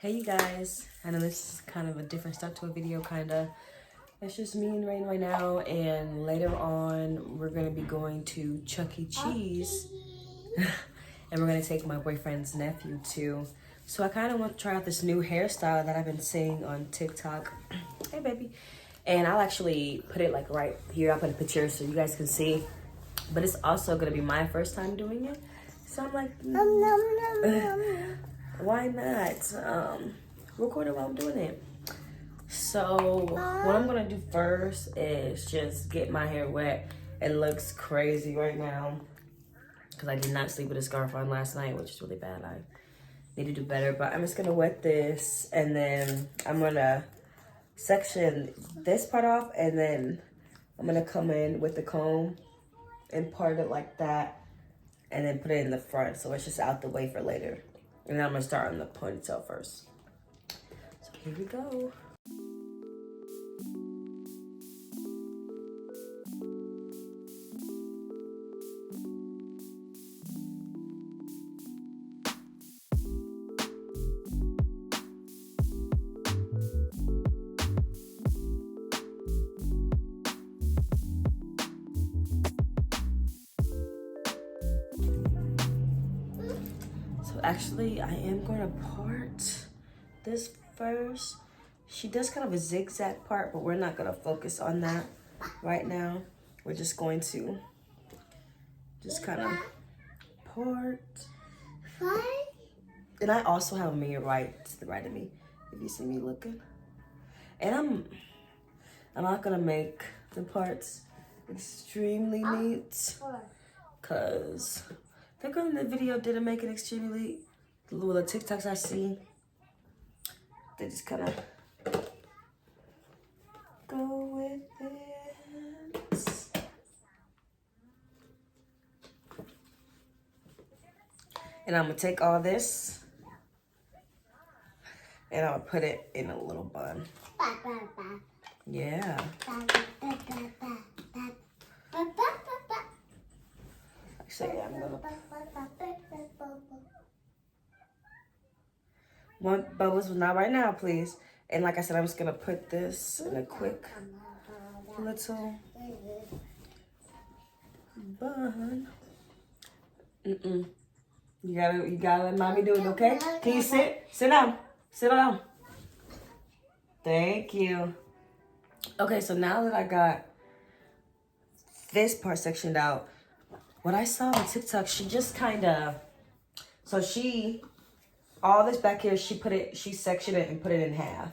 Hey you guys, I know this is kind of a different start to a video, kinda. It's just me and Rain right now, and later on we're gonna be going to Chuck E. Cheese and we're gonna take my boyfriend's nephew too. So I kind of want to try out this new hairstyle that I've been seeing on TikTok. Hey baby. And I'll actually put it like right here. I'll put a picture so you guys can see. But it's also gonna be my first time doing it. So I'm like, why not record it while I'm doing it? So what I'm gonna do first is just get my hair wet. It looks crazy right now because I did not sleep with a scarf on last night, which is really bad. I need to do better, but I'm just gonna wet this and then I'm gonna section this part off, and then I'm gonna come in with the comb and part it like that and then put it in the front so it's just out the way for later. And then I'm gonna start on the ponytail first. So here we go. So actually, I am going to part this first. She does kind of a zigzag part, but we're not going to focus on that right now. We're just going to just kind of part. And I also have a mirror right to the right of me, if you see me looking. And I'm not going to make the parts extremely neat, because the girl in the video didn't make it extremely neat. The little TikToks I see, they just kind of go with it. And I'm gonna take all this and I'm gonna put it in a little bun. Yeah. Actually, I'm gonna want bubbles, but not right now, please. And like I said, I'm just gonna put this in a quick little bun. You gotta let mommy do it, okay? Can you sit? Sit down. Sit down. Thank you. Okay, so now that I got this part sectioned out, what I saw on TikTok, she just kind of, so all this back here, she sectioned it and put it in half,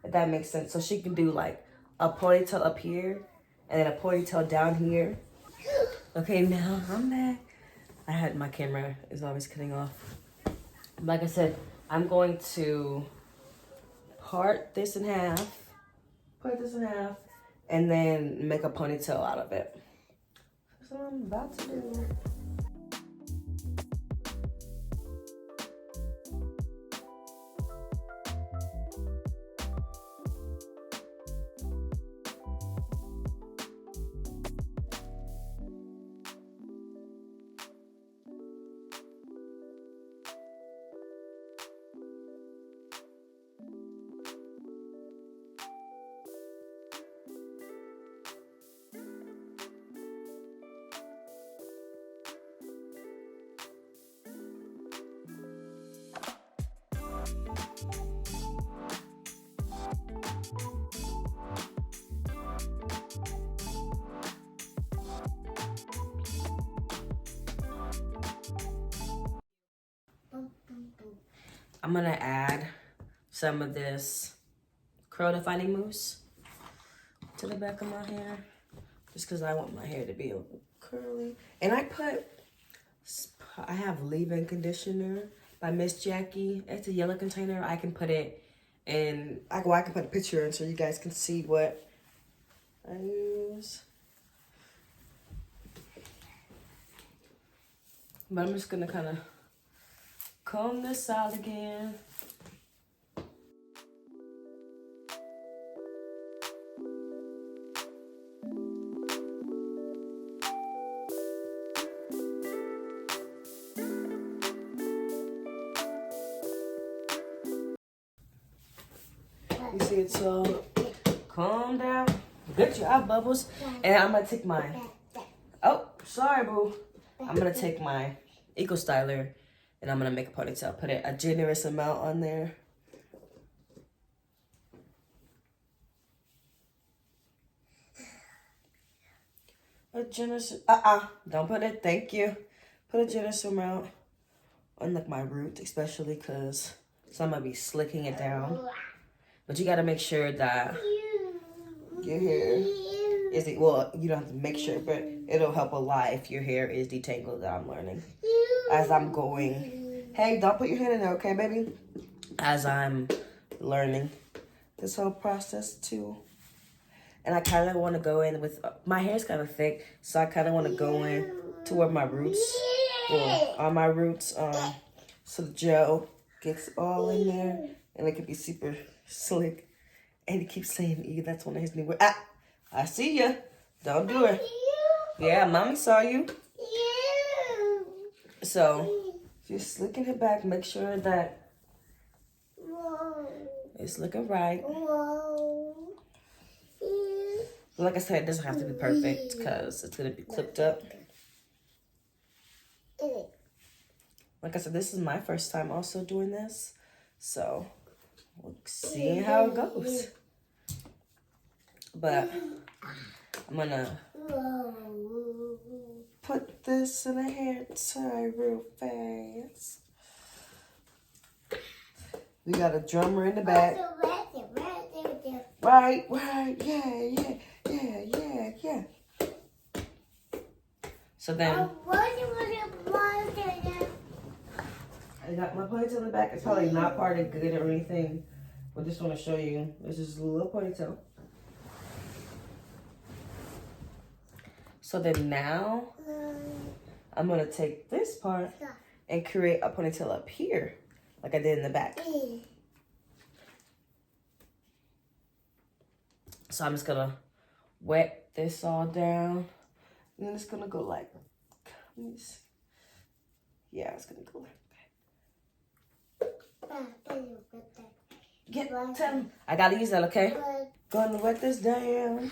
if that makes sense. So she can do like a ponytail up here and then a ponytail down here. Okay, now I'm back. My camera is always cutting off. Like I said, I'm going to part this in half, and then make a ponytail out of it. That's what I'm about to do. I'm gonna add some of this curl defining mousse to the back of my hair, just because I want my hair to be a little curly. And I have leave-in conditioner by Miss Jackie. It's a yellow container. I can put it in, I can put a picture in so you guys can see what I use. But I'm just gonna kind of comb this out again. you see it. So calm down. Good job, Bubbles. And I'm gonna take my, oh, sorry, boo. I'm gonna take my Eco Styler and I'm gonna make a ponytail. Put a generous amount on there. A generous, don't put it, thank you. Put a generous amount on like my root, especially because some might be slicking it down. But you gotta make sure that your hair is, well, you don't have to make sure, but it'll help a lot if your hair is detangled, that I'm learning. As I'm going, hey, don't put your hand in there, okay, baby? As I'm learning this whole process too. And I kind of want to go in with, my hair's kind of thick, so I kind of want to go in to where my roots, well, on my roots, so the gel gets all in there, and it can be super slick. And he keeps saying, "E, that's one of his new words." Ah, I see ya. Don't do it. Yeah, mommy saw you. So, just slicking it back, make sure that it's looking right. Like I said, it doesn't have to be perfect because it's going to be clipped up. Like I said, this is my first time also doing this. So, we'll see how it goes. But I'm going to put this in a hair tie real fast. We got a drummer in the back. Right, yeah. So then, I got my ponytail in the back. It's probably not parted good or anything, but just want to show you. This is a little ponytail. So then now, I'm going to take this part and create a ponytail up here, like I did in the back. So I'm just going to wet this all down. And then it's going to go like, let me see. Yeah, it's going to go like that. Get them. I got to use that, okay? Going to wet this down.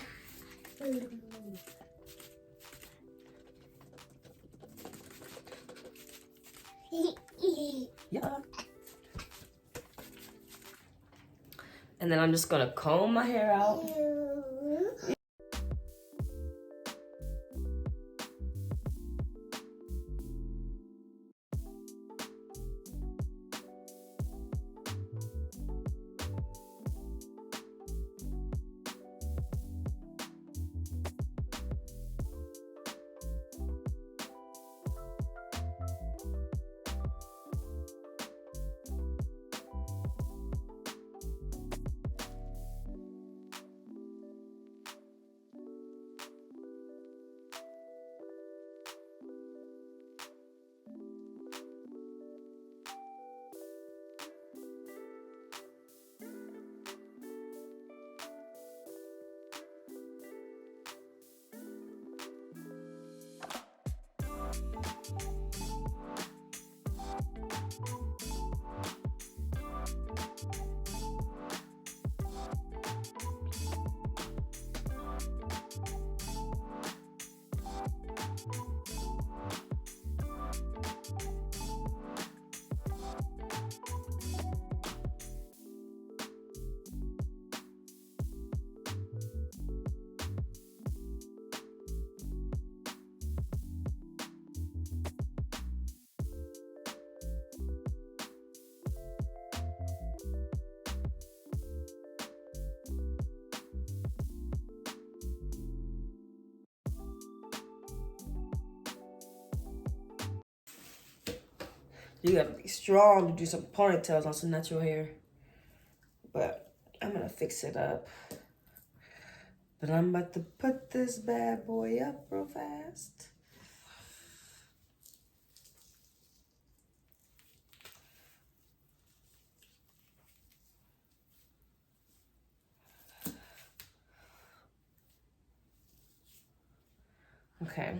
Yeah. And then I'm just going to comb my hair out. You gotta be strong to do some ponytails on some natural hair. But I'm gonna fix it up. But I'm about to put this bad boy up real fast. Okay.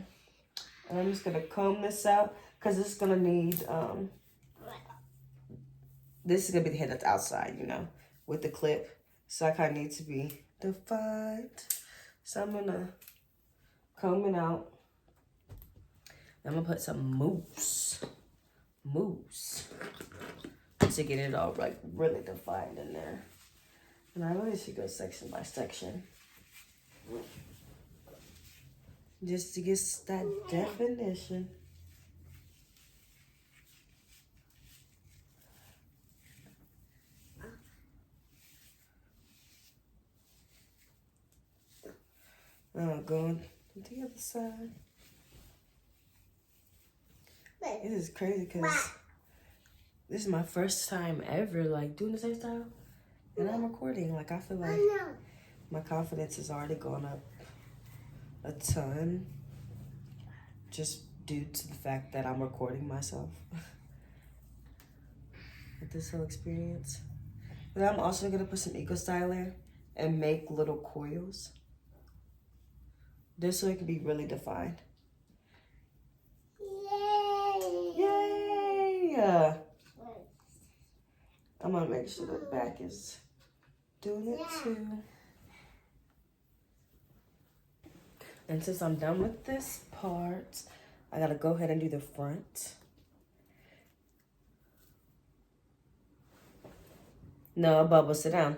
And I'm just gonna comb this out because it's gonna need, this is gonna be the hair that's outside, you know, with the clip. So I kind of need to be defined. So I'm gonna comb it out. I'm gonna put some mousse to get it all like really defined in there. And I really should go section by section, just to get that definition. Going to the other side. It is crazy because this is my first time ever like doing this hairstyle, and I'm recording. Like I feel like my confidence has already gone up a ton just due to the fact that I'm recording myself with this whole experience. But I'm also gonna put some Eco Styler and make little coils, just so it can be really defined. Yay! I'm gonna make sure the back is doing it too. And since I'm done with this part, I gotta go ahead and do the front. No, Bubba, sit down.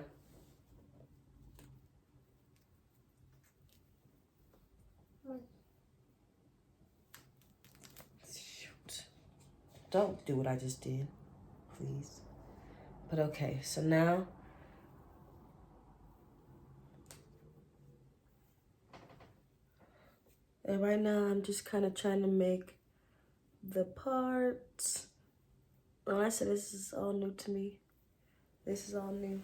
Shoot. Don't do what I just did, please. But okay, so now and right now I'm just kind of trying to make the parts. Like I said, this is all new to me. This is all new.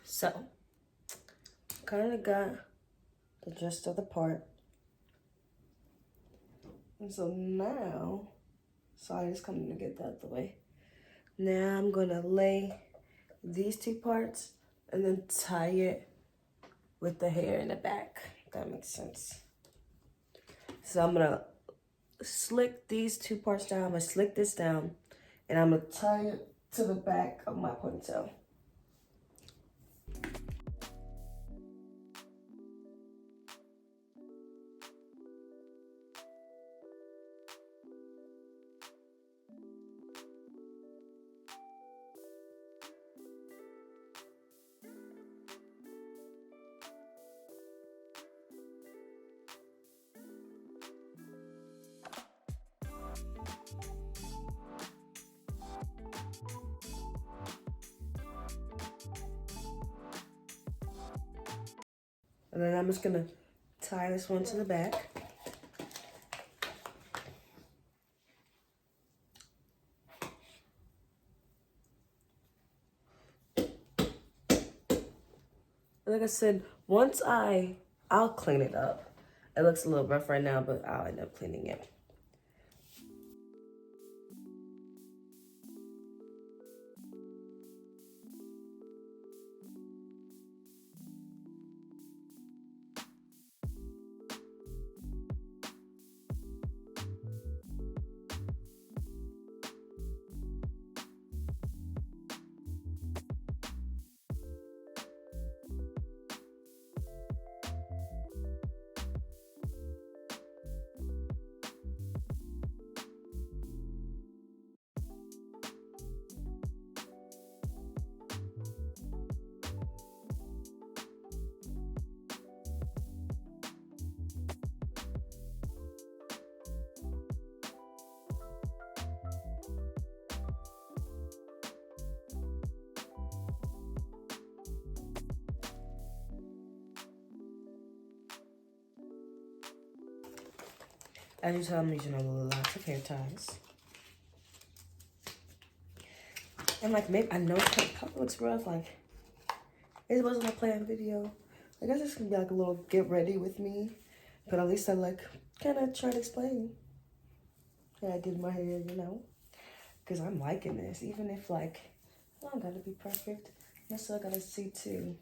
So, kind of got the gist of the part. And so now, sorry, just coming to get that out of the way. Now I'm gonna lay these two parts and then tie it with the hair in the back, if that makes sense. So I'm gonna slick these two parts down, I'm gonna slick this down, and I'm gonna tie it to the back of my ponytail. And then I'm just gonna tie this one to the back. Like I said, once I'll clean it up. It looks a little rough right now, but I'll end up cleaning it. As you tell, I'm using a little lots of hair ties. And like, maybe, I know it probably looks rough, like, it wasn't a planned video. I guess it's gonna be like a little get ready with me. But at least I like, kind of try to explain how I did my hair, you know? Because I'm liking this, even if like, I don't gotta be perfect. I still gotta see too.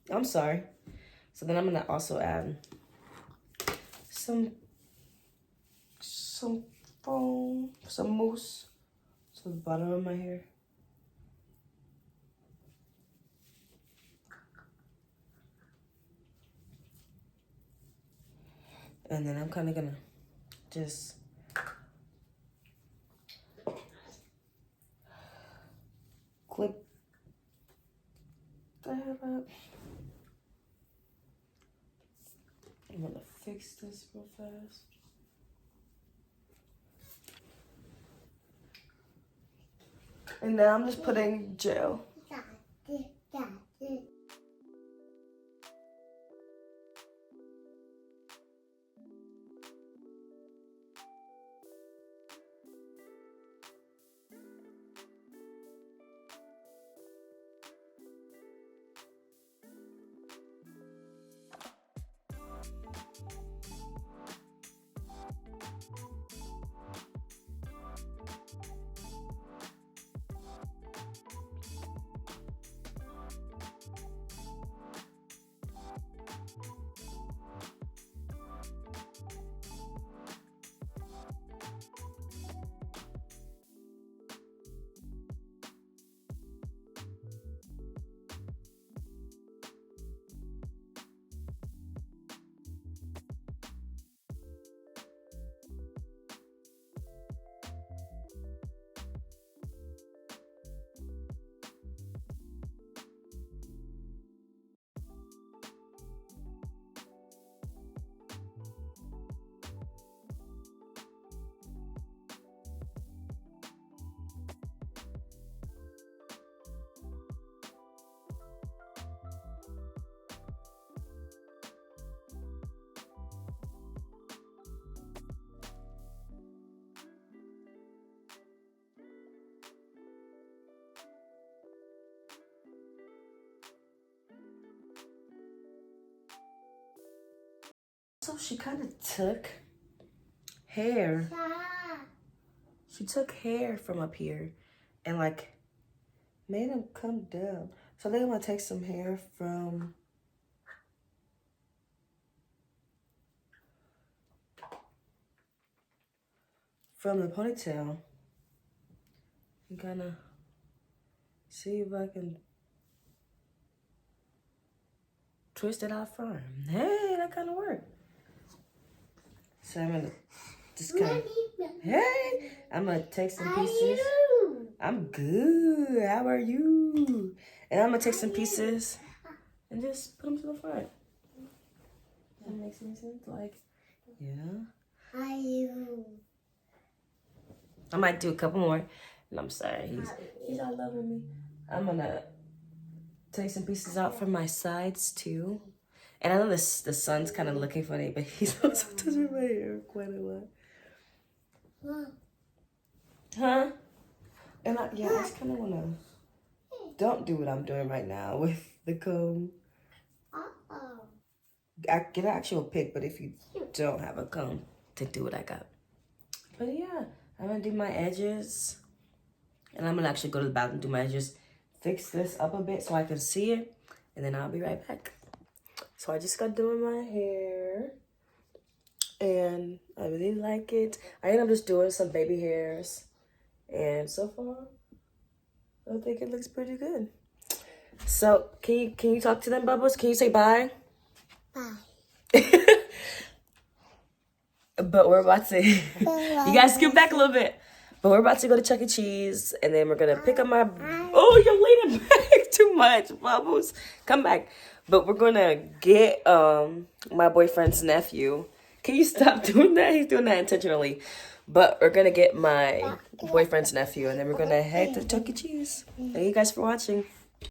I'm sorry. So then I'm gonna also add some foam, some mousse to the bottom of my hair. And then I'm kind of gonna just clip the hair up. I'm gonna fix this real fast. And now I'm just putting gel. So she kind of took hair. She took hair from up here and like made them come down. So then I'm gonna take some hair from the ponytail and kind of see if I can twist it out front. Hey, that kind of worked. So I'm gonna just kind of, hey, I'm gonna take some pieces. I'm good. How are you? And I'm gonna take some pieces and just put them to the front. That makes any sense? Like, yeah. I might do a couple more. And I'm sorry, he's not loving me. I'm gonna take some pieces out from my sides too. And I know the sun's kind of looking funny, but he's also touching my hair quite a lot. Huh? And I just kind of want to, don't do what I'm doing right now with the comb. I get an actual pick, but if you don't have a comb, to do what I got. But yeah, I'm going to do my edges. And I'm going to actually go to the bathroom and do my edges. Fix this up a bit so I can see it. And then I'll be right back. So I just got doing my hair. And I really like it. I end up just doing some baby hairs. And so far, I think it looks pretty good. So can you talk to them, Bubbles? Can you say bye? Bye. But we're about to, you guys scoot back a little bit. But we're about to go to Chuck E. Cheese, and then we're gonna pick up my, oh, you're leaning back too much, Bubbles. Come back. But we're gonna get my boyfriend's nephew. Can you stop doing that? He's doing that intentionally. But we're gonna get my boyfriend's nephew, and then we're gonna head to Chuck E. Cheese. Thank you guys for watching.